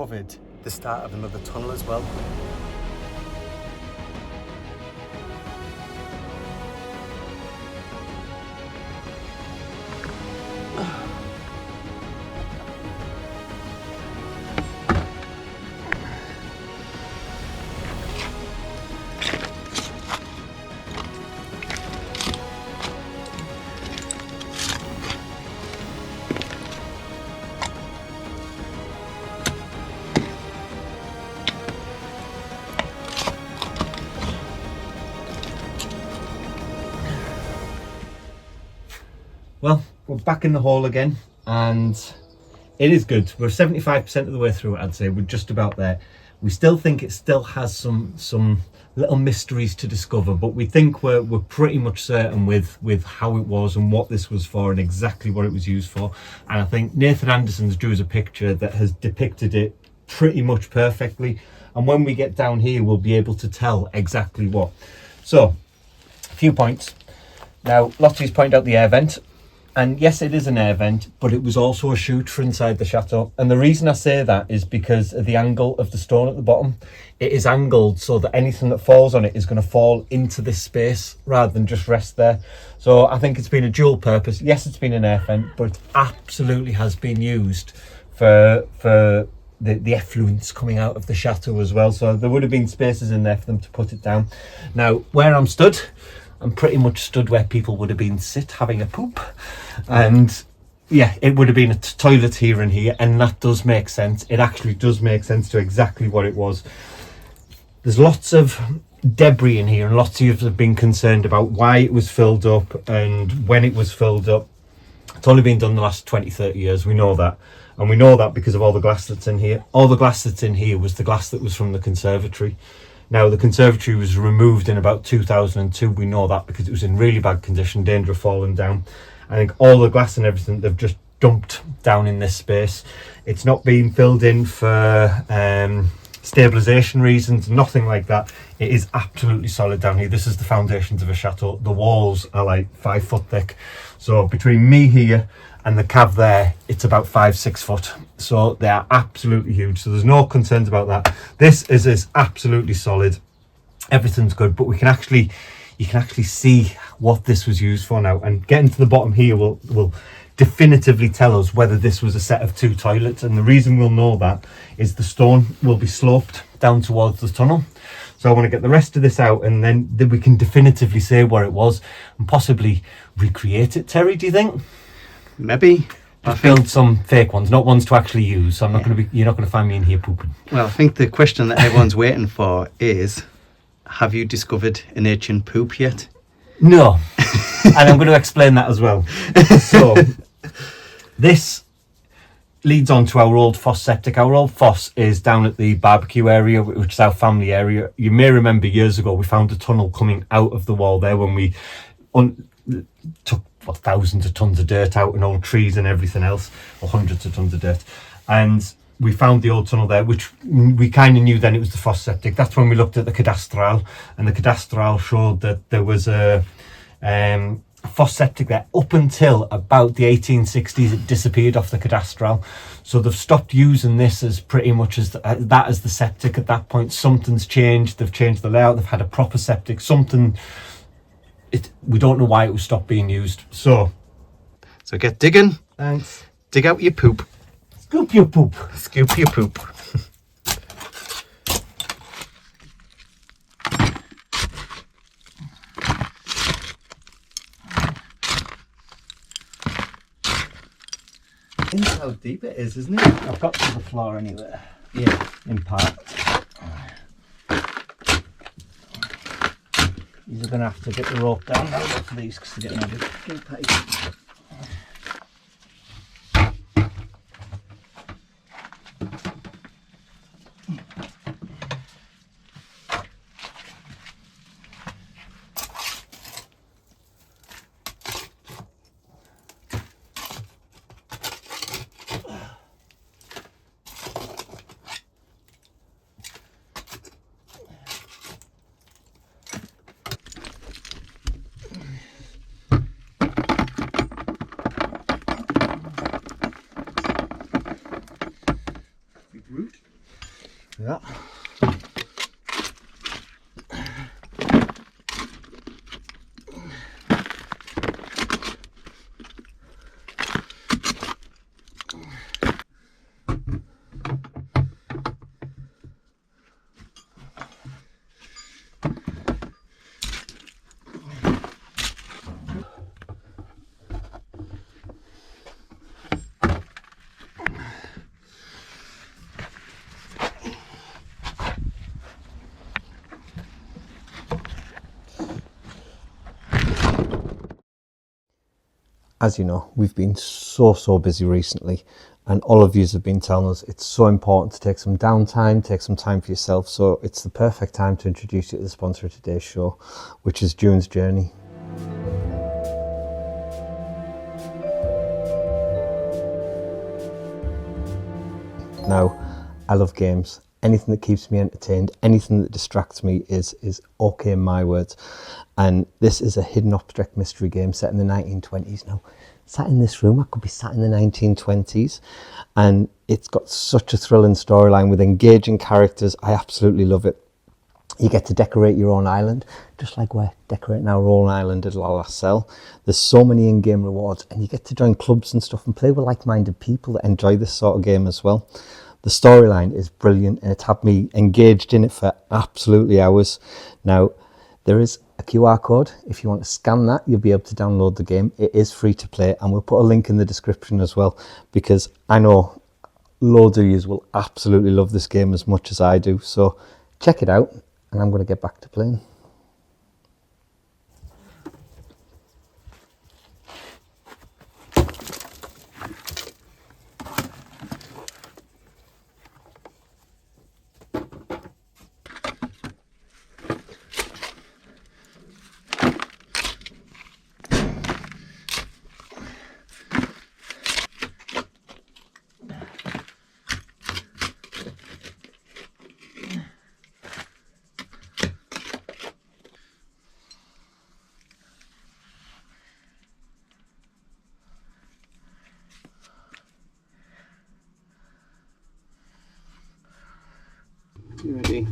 uncovered the start of another tunnel as well. Well, we're back in the hall again, and it is good. We're 75% of the way through it, I'd say. We're just about there. We still think it still has some little mysteries to discover, but we think we're pretty much certain with how it was and what this was for and exactly what it was used for. And I think Nathan Anderson's drew us a picture that has depicted it pretty much perfectly. And when we get down here, we'll be able to tell exactly what. So, a few points. Now, Lottie's pointed out the air vent. And yes, it is an air vent, but it was also a chute for inside the chateau. And the reason I say that is because of the angle of the stone at the bottom. It is angled so that anything that falls on it is going to fall into this space rather than just rest there. So I think it's been a dual purpose. Yes, it's been an air vent, but it absolutely has been used for the effluence coming out of the chateau as well. So there would have been spaces in there for them to put it down. Now, where I'm stood, I'm pretty much stood where people would have been sit having a poop, and yeah, it would have been a toilet here and here, and that does make sense. It actually does make sense to exactly what it was. There's lots of debris in here, and lots of you have been concerned about why it was filled up and when it was filled up. It's only been done the last 20-30 years, we know that. And we know that because of all the glass that's in here. All the glass that's in here was the glass that was from the conservatory. Now, the conservatory was removed in about 2002. We know that because it was in really bad condition, danger of falling down. I think all the glass and everything, they've just dumped down in this space. It's not being filled in for stabilisation reasons, nothing like that. It is absolutely solid down here. This is the foundations of a chateau. The walls are like 5 foot thick. So between me here and the cave there, it's about 5-6 foot. So they are absolutely huge. So there's no concerns about that. This is absolutely solid. Everything's good, but you can actually see what this was used for now. And getting to the bottom here will definitively tell us whether this was a set of 2 toilets. And the reason we'll know that is the stone will be sloped down towards the tunnel. So I want to get the rest of this out, and then we can definitively say where it was and possibly recreate it. Terry, do you think? Maybe. Just build some fake ones, not ones to actually use. So you're not going to find me in here pooping. Well, I think the question that everyone's waiting for is, have you discovered an ancient poop yet? No. And I'm going to explain that as well. So this leads on to our old foss septic. Our old foss is down at the barbecue area, which is our family area. You may remember years ago we found a tunnel coming out of the wall there when we took thousands of tons of dirt out and old trees and everything else, or hundreds of tons of dirt, and we found the old tunnel there, which we kind of knew then it was the foss septic. That's when we looked at the cadastral, and the cadastral showed that there was a foss septic there up until about the 1860s. It disappeared off the cadastral, so they've stopped using this as pretty much as that as the septic at that point. Something's changed. They've changed the layout. They've had a proper septic. We don't know why it was stopped being used. So get digging. Thanks. Dig out your poop. Scoop your poop. Scoop your poop. That's how deep it is, isn't it? I've got to the floor anyway. Yeah, in part. You're going to have to get the rope down now for these because they're getting heavy. Yeah. As you know, we've been so busy recently, and all of you have been telling us it's so important to take some downtime, take some time for yourself. So it's the perfect time to introduce you to the sponsor of today's show, which is June's Journey. Now, I love games. Anything that keeps me entertained, anything that distracts me is okay in my words. And this is a hidden object mystery game set in the 1920s. Now, sat in this room, I could be sat in the 1920s, and it's got such a thrilling storyline with engaging characters. I absolutely love it. You get to decorate your own island, just like we're decorating our own island at Lalacelle. There's so many in-game rewards, and you get to join clubs and stuff and play with like-minded people that enjoy this sort of game as well. The storyline is brilliant, and it had me engaged in it for absolutely hours. Now, there is a QR code. If you want to scan that, you'll be able to download the game. It is free to play, and we'll put a link in the description as well, because I know loads of you will absolutely love this game as much as I do. So check it out, and I'm going to get back to playing. You ready?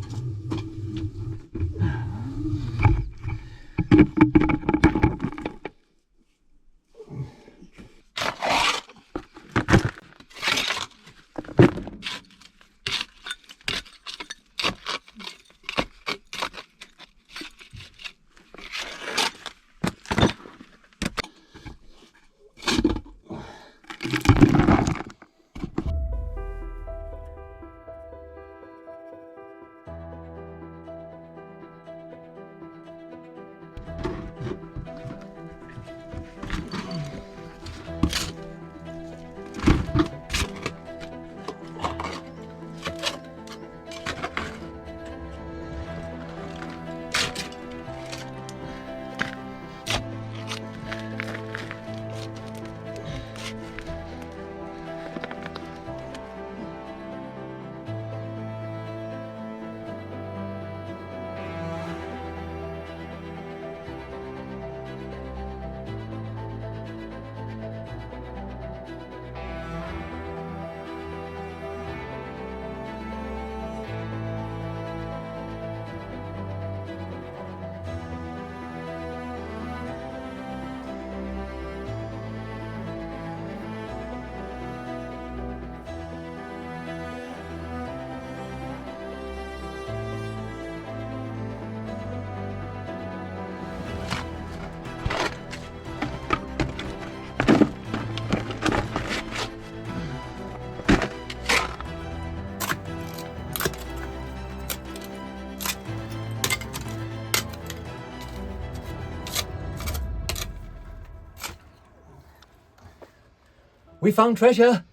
We found treasure.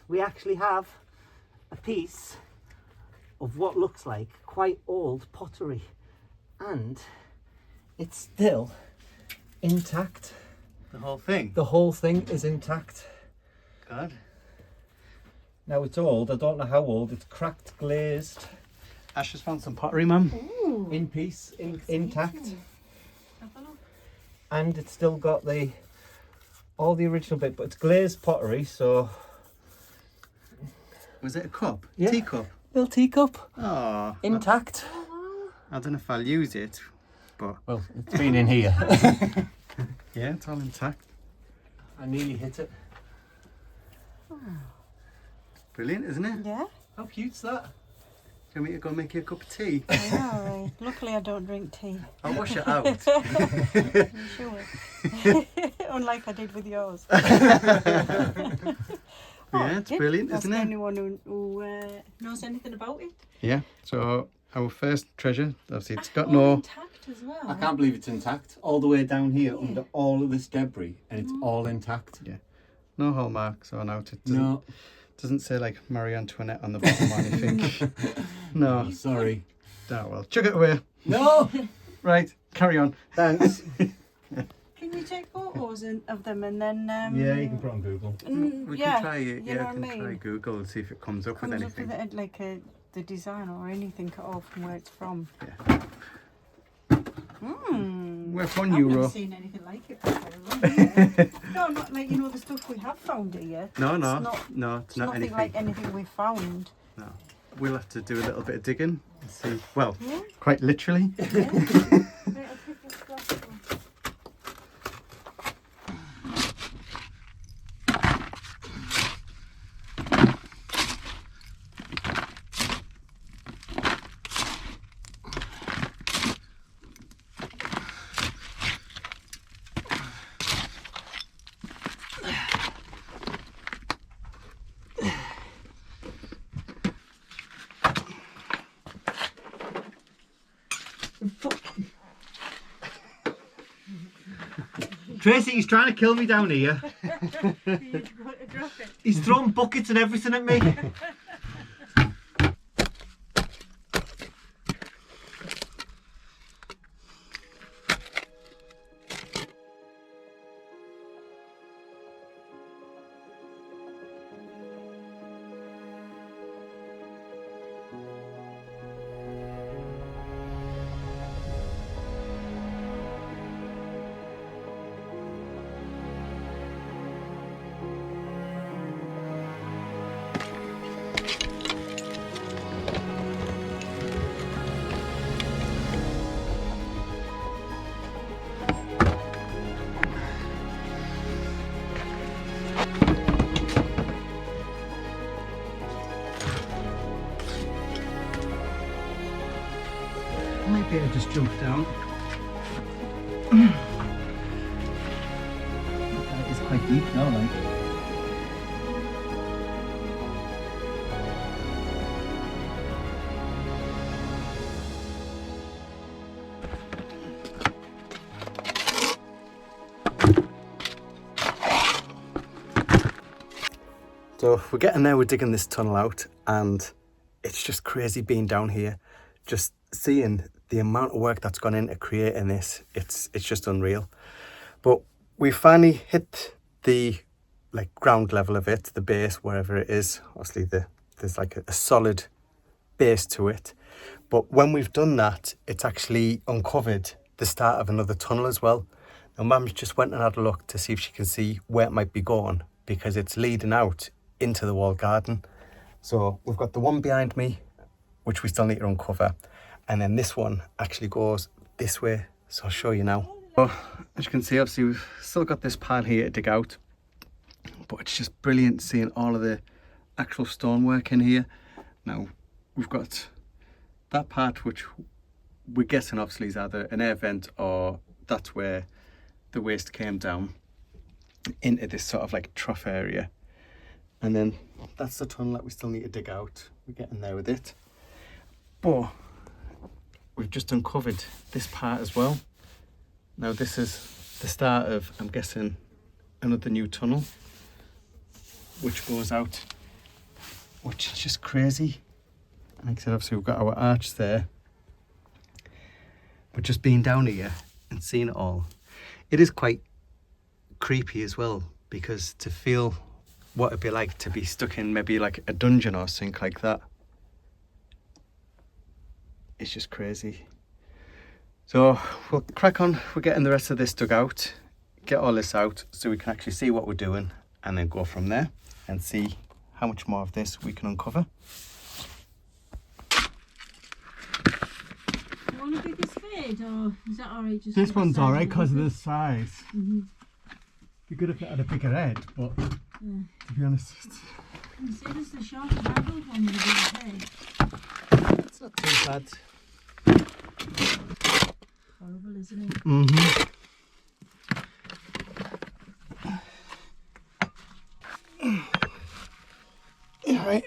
We actually have a piece of what looks like quite old pottery, and it's still intact. The whole thing? The whole thing is intact. God. Now it's old, I don't know how old, it's cracked, glazed. Ash has found some pottery, Mum. Ooh, In piece, intact. have a look. And it's still got all the original bit, but it's glazed pottery, so Was it a cup? Yeah. Teacup? Little teacup, Oh, intact. I don't know if I'll use it, but Well, it's been in here. yeah, it's all intact. I nearly hit it. Brilliant, isn't it? Yeah. How cute's that? Do you want me to go make you a cup of tea? I know, right. Luckily I don't drink tea. I'll wash it out. I'm sure. Unlike I did with yours. Yeah, it's brilliant, That's isn't the it? only one who knows anything about it. Yeah, so our first treasure, obviously it's got All no... intact as well. I can't believe it's intact. All the way down here under all of this debris, and it's all intact. Yeah, no hallmarks or out. It doesn't, No, doesn't say like Marie Antoinette on the bottom or anything. No. sorry. Oh, well, chuck it away. No! Right, carry on. Thanks. Can you take photos of them and then... Yeah, you can put on Google. We yeah, can try it. you know Yeah, what I I can mean? try Google and see if it comes up Comes with up anything. with it, like the design or anything cut off from where it's from. Yeah. Worth I've €1. never seen anything like it before. No, not like, you know, the stuff we have found here. No, no, It's not, no, it's it's not nothing anything. like anything we've found. No. We'll have to do a little bit of digging and see. Well, Yeah. quite literally. Right, I'll pick this glass up. Tracy, he's trying to kill me down here. You got to drop it. He's throwing buckets and everything at me. I might be able to just jump down. That is quite deep now, like. So we're getting there, we're digging this tunnel out, and it's just crazy being down here, just seeing the amount of work that's gone into creating this. It's just unreal. But we finally hit the ground level of it, the base, wherever it is. Obviously there's like a solid base to it. But when we've done that, it's actually uncovered the start of another tunnel as well. Now Mum's just went and had a look to see if she can see where it might be going, because it's leading out into the walled garden. So we've got the one behind me, which we still need to uncover, and then this one actually goes this way, so I'll show you now. So as you can see, obviously we've still got this pile here to dig out, but it's just brilliant seeing all of the actual stonework in here. Now we've got that part which we're guessing obviously is either an air vent, or that's where the waste came down into this sort of like trough area. And then that's the tunnel that we still need to dig out. We're getting there with it. But we've just uncovered this part as well. Now this is the start of, I'm guessing, another new tunnel, which goes out, which is just crazy. Like I said, obviously we've got our arch there. But just being down here and seeing it all, it is quite creepy as well, because to feel what it'd be like to be stuck in maybe like a dungeon or something like that, it's just crazy. So we'll crack on, we're getting the rest of this dug out, get all this out so we can actually see what we're doing, and then go from there and see how much more of this we can uncover. bit, or is that alright? Just This for the one's size alright of because of the the size. Be good if it had a bigger head, but to be honest, You see, this is the short handled one with a bigger head. it's not too bad. Horrible, isn't it? Alright.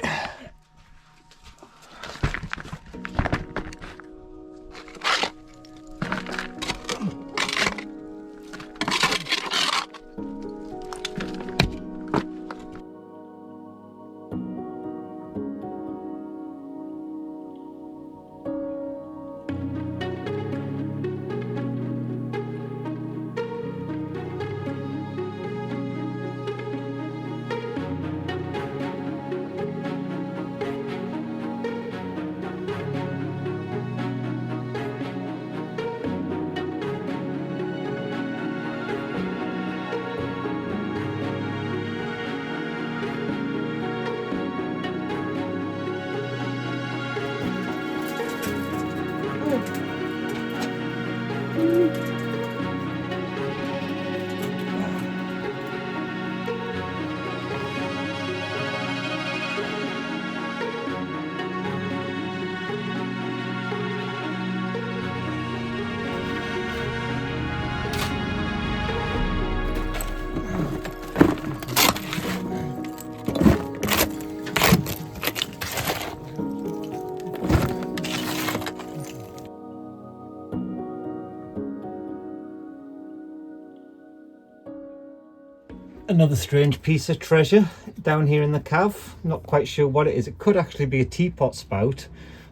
Another strange piece of treasure down here in the cave. Not quite sure what it is. It could actually be a teapot spout,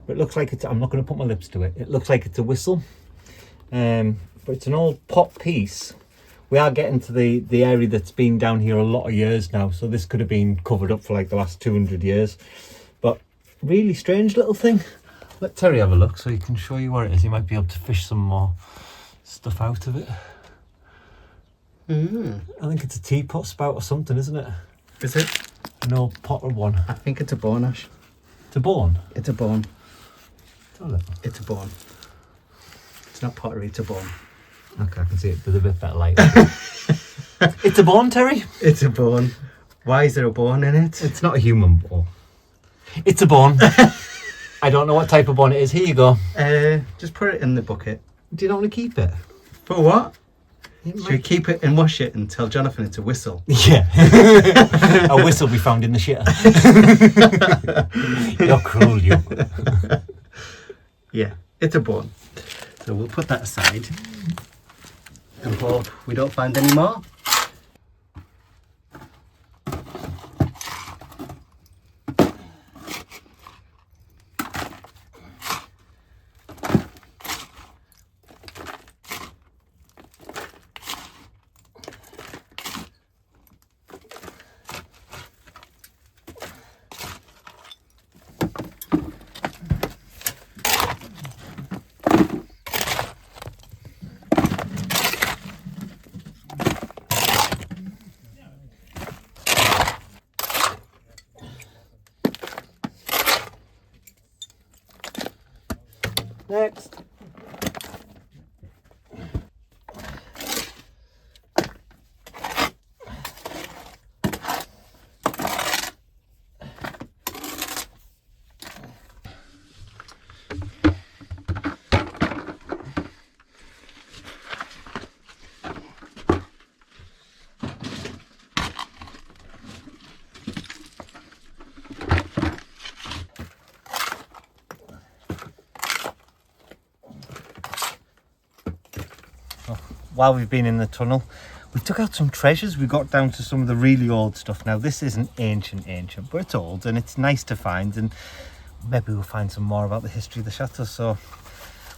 but it looks like it's, I'm not going to put my lips to it. It looks like it's a whistle, but it's an old pot piece. We are getting to the area that's been down here a lot of years now, so this could have been covered up for like the last 200 years. But really strange little thing. Let Terry have a look so he can show you where it is. He might be able to fish some more stuff out of it. I think it's a teapot spout or something, isn't it? Is it? An old potter one. I think it's a bone, Ash. It's a bone? It's a bone. Tell it. It's a bone. It's not pottery, it's a bone. Okay, I can see it with a bit better light. It's a bone, Terry? It's a bone. Why is there a bone in it? It's not a human bone. It's a bone. I don't know what type of bone it is. Here you go. Just put it in the bucket. Do you not want to keep it? For what? It Should we keep it and wash it and tell Jonathan it's a whistle? Yeah. A whistle we found in the shitter. You're cruel, you. Yeah, it's a bone. So we'll put that aside and hope we don't find any more. Next. While we've been in the tunnel, we took out some treasures. We got down to some of the really old stuff. Now this isn't ancient, but it's old and it's nice to find, and maybe we'll find some more about the history of the chateau. So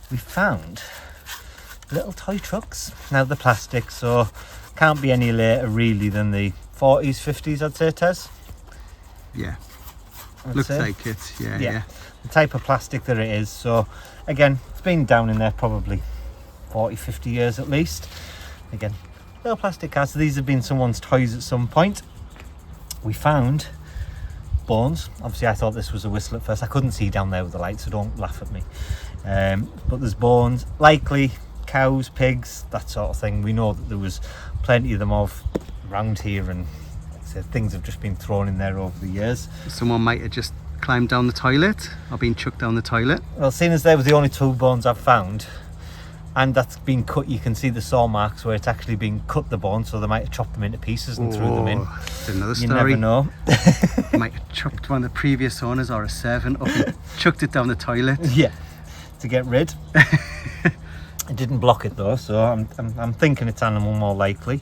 we found little toy trucks. Now they're plastic, so can't be any later really than the 40s, 50s, I'd say, Tez. Yeah, I'd looks say. like it. Yeah. The type of plastic that it is. So again, it's been down in there probably 40, 50 years at least. Again, little plastic cards. So these have been someone's toys at some point. We found bones. Obviously I thought this was a whistle at first. I couldn't see down there with the light, so don't laugh at me. but there's bones, likely cows, pigs, that sort of thing. We know that there was plenty of them around here, and like I said, things have just been thrown in there over the years. Someone might have just climbed down the toilet or been chucked down the toilet. Well, seeing as they were the only 2 bones I've found, and that's been cut, you can see the saw marks where it's actually been cut, the bone, so they might have chopped them into pieces and threw them in. It's another You story. never know. Might have chucked one of the previous owners or a servant up and chucked it down the toilet. Yeah, to get rid. It didn't block it though, so I'm thinking it's animal more likely.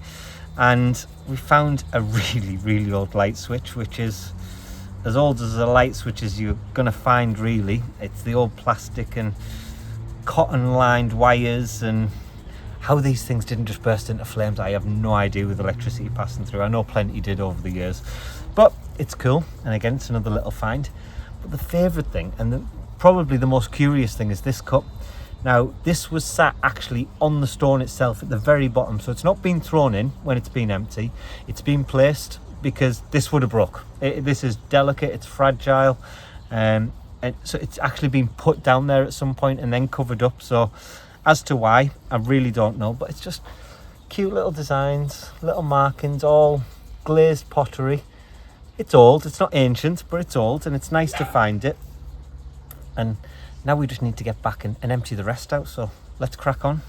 And we found a really old light switch, which is as old as a light switch as you're gonna find, really. It's the old plastic and cotton lined wires, and how these things didn't just burst into flames, I have no idea, with electricity passing through. I know plenty did over the years, but it's cool. And again, it's another little find. But the favourite thing, and probably the most curious thing, is this cup. Now, this was sat actually on the stone itself at the very bottom, so it's not been thrown in when it's been empty. It's been placed because this would have broke. This is delicate, it's fragile, and so it's actually been put down there at some point and then covered up. So as to why, I really don't know, but it's just cute little designs, little markings, all glazed pottery. It's old, it's not ancient, but it's old, and it's nice to find it. And now we just need to get back and empty the rest out, so let's crack on.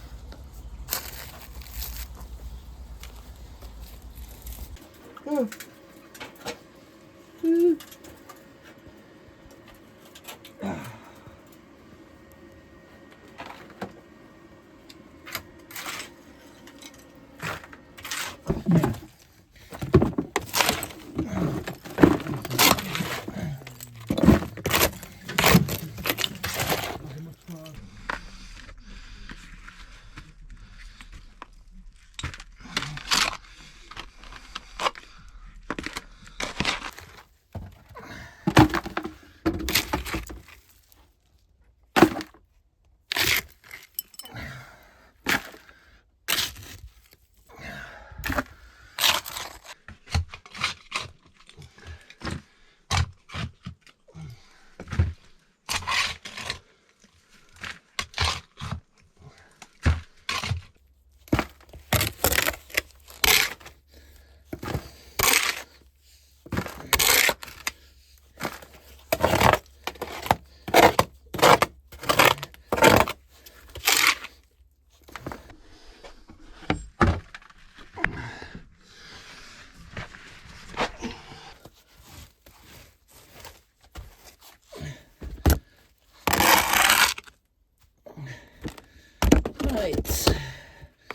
Right,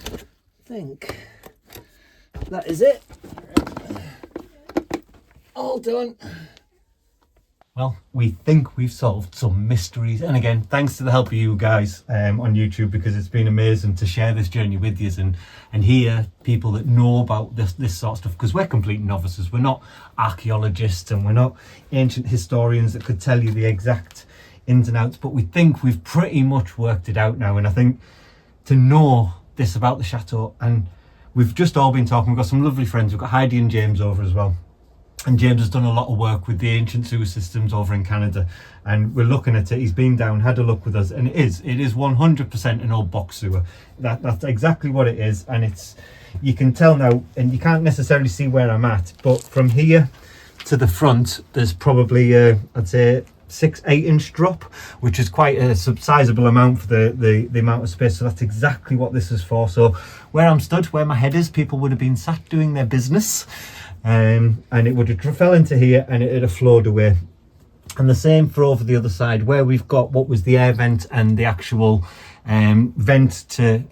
I think that is it. All done. Well, we think we've solved some mysteries, and again, thanks to the help of you guys on YouTube, because it's been amazing to share this journey with you and hear people that know about this sort of stuff, because we're complete novices. We're not archaeologists and we're not ancient historians that could tell you the exact ins and outs, but we think we've pretty much worked it out now. And I think to know this about the chateau, and we've just all been talking, we've got some lovely friends, we've got Heidi and James over as well. And James has done a lot of work with the ancient sewer systems over in Canada, and we're looking at it. He's been down, had a look with us, and it is 100% an old box sewer. That's exactly what it is, and you can tell now, and you can't necessarily see where I'm at, but from here to the front, there's probably I'd say 6-8 inch drop, which is quite a sizable amount for the amount of space. So that's exactly what this is for. So where I'm stood, where my head is, people would have been sat doing their business. And it would have fell into here and it would have flowed away. And the same for over the other side, where we've got what was the air vent and the actual vent to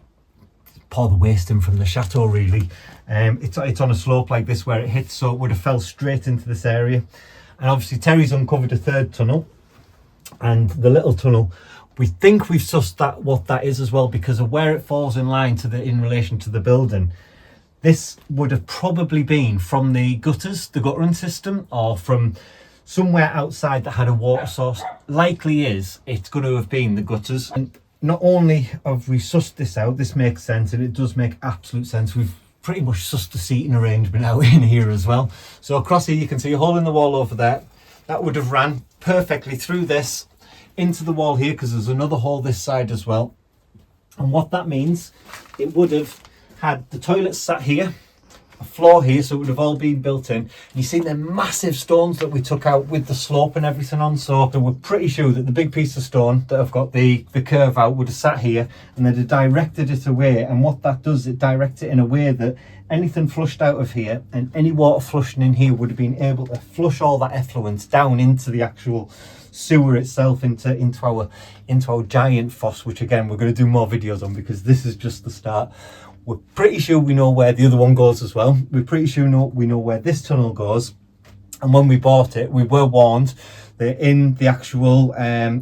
pour the waste in from the chateau, really. It's on a slope like this where it hits, so it would have fell straight into this area. And obviously Terry's uncovered a third tunnel, and the little tunnel, we think we've sussed what that is as well, because of where it falls in line in relation to the building. This would have probably been from the gutters, the guttering system, or from somewhere outside that had a water source. Likely it's going to have been the gutters. And not only have we sussed this out, this makes sense, and it does make absolute sense. We've pretty much sussed the seating arrangement out in here as well. So across here you can see a hole in the wall over there. That would have ran perfectly through this, into the wall here because there's another hole this side as well. And what that means, it would have had the toilet sat here, a floor here, so it would have all been built in. And you see the massive stones that we took out with the slope and everything on, so we're pretty sure that the big piece of stone that have got the curve out would have sat here, and they'd have directed it away. And what that does, it directs it in a way that anything flushed out of here and any water flushing in here would have been able to flush all that effluent down into the actual sewer itself, into our giant fosse, which again we're going to do more videos on because this is just the start. We're pretty sure we know where the other one goes as well. We're pretty sure we know where this tunnel goes. And when we bought it, we were warned that in the actual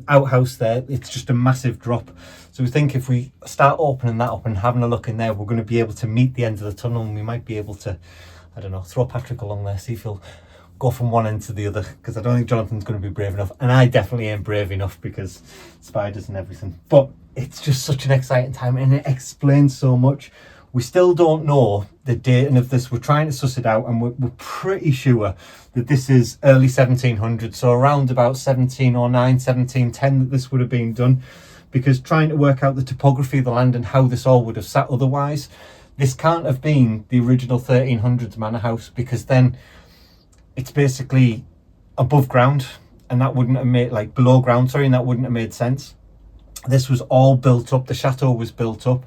outhouse there, it's just a massive drop. So we think if we start opening that up and having a look in there, we're going to be able to meet the end of the tunnel, and we might be able to, I don't know, throw Patrick along there, see if he'll go from one end to the other, because I don't think Jonathan's going to be brave enough, and I definitely ain't brave enough because spiders and everything. But it's just such an exciting time, and it explains so much. We still don't know the dating of this. We're trying to suss it out, and we're pretty sure that this is early 1700s, so around about 1709, 1710 that this would have been done, because trying to work out the topography of the land and how this all would have sat otherwise, this can't have been the original 1300s manor house, because then it's basically above ground, and that wouldn't have made, like below ground, sorry, and that wouldn't have made sense. This was all built up, the chateau was built up,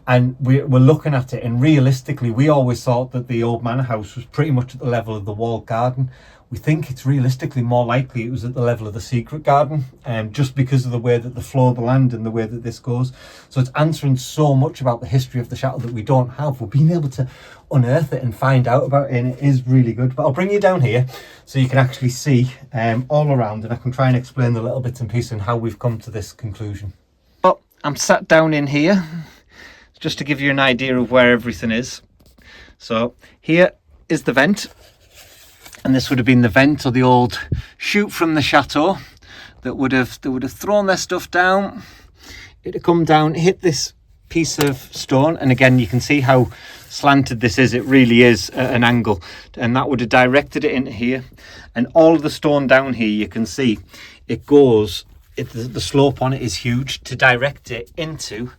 and we're looking at it, and realistically we always thought that the old manor house was pretty much at the level of the walled garden. We think it's realistically more likely it was at the level of the secret garden, just because of the way that the flow of the land and the way that this goes. So it's answering so much about the history of the chateau that we don't have. We're being able to unearth it and find out about it, and it is really good. But I'll bring you down here so you can actually see all around, and I can try and explain the little bits and pieces and how we've come to this conclusion. Well, I'm sat down in here just to give you an idea of where everything is. So here is the vent, and this would have been the vent or the old chute from the chateau that would have thrown their stuff down. It'd have come down, hit this piece of stone, and again you can see how slanted this is. It really is at an angle, and that would have directed it into here. And all of the stone down here, you can see it goes, the slope on it is huge to direct it into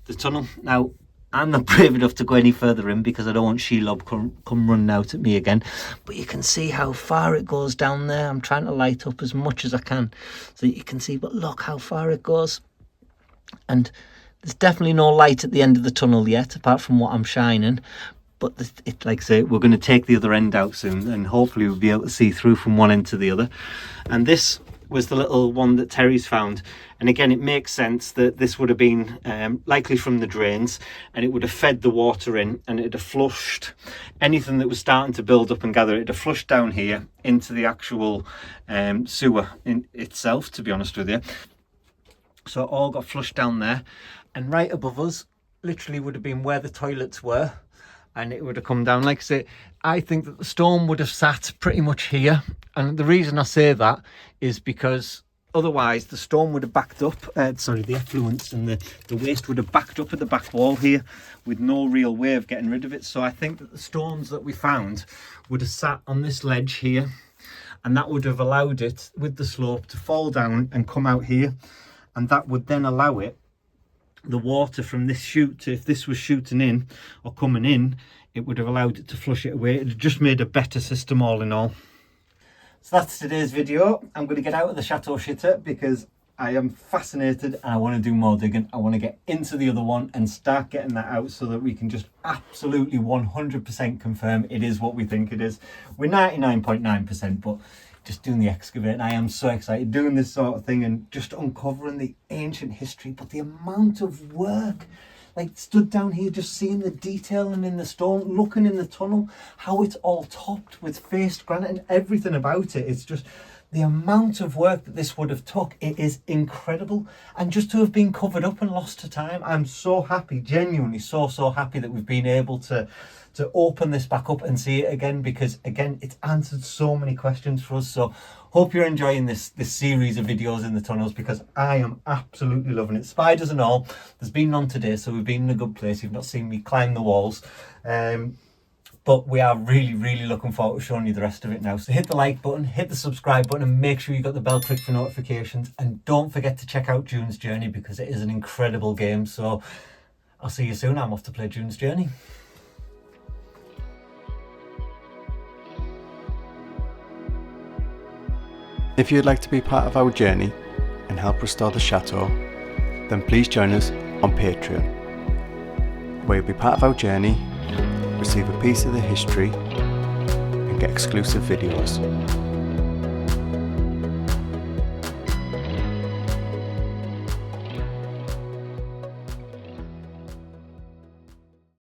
the tunnel. Now I'm not brave enough to go any further in because I don't want Shelob come running out at me again, but you can see how far it goes down there. I'm trying to light up as much as I can so that you can see, but look how far it goes. And there's definitely no light at the end of the tunnel yet, apart from what I'm shining, but it, like I say, we're going to take the other end out soon, and hopefully we'll be able to see through from one end to the other. And this was the little one that Terry's found, and again it makes sense that this would have been likely from the drains, and it would have fed the water in, and it'd have flushed anything that was starting to build up and gather. It'd have flushed down here into the actual sewer in itself, to be honest with you. So it all got flushed down there, and right above us literally would have been where the toilets were, and it would have come down. Like I say, I think that the stone would have sat pretty much here, and the reason I say that is because otherwise the stone would have backed up, the effluents and the waste would have backed up at the back wall here with no real way of getting rid of it. So I think that the stones that we found would have sat on this ledge here, and that would have allowed it with the slope to fall down and come out here, and that would then allow it, the water from this chute, if this was shooting in or coming in, it would have allowed it to flush it away. It just made a better system all in all. So that's today's video. I'm going to get out of the chateau shitter because I am fascinated and I want to do more digging. I want to get into the other one and start getting that out so that we can just absolutely 100% confirm it is what we think it is. We're 99.9%, but just doing the excavating, I am so excited doing this sort of thing and just uncovering the ancient history. But the amount of work, like stood down here just seeing the detail and in the stone, looking in the tunnel, how it's all topped with faced granite and everything about it. It's just the amount of work that this would have took. It is incredible. And just to have been covered up and lost to time, I'm so happy, genuinely so happy that we've been able to open this back up and see it again, because again it's answered so many questions for us. So hope you're enjoying this series of videos in the tunnels, because I am absolutely loving it. Spiders and all, there's been none today, so we've been in a good place. You've not seen me climb the walls, but we are really looking forward to showing you the rest of it now. So hit the like button, hit the subscribe button, and make sure you got the bell clicked for notifications. And don't forget to check out June's Journey, because it is an incredible game. So I'll see you soon. I'm off to play June's Journey. If you'd like to be part of our journey and help restore the chateau, then please join us on Patreon, where you'll be part of our journey, receive a piece of the history, and get exclusive videos.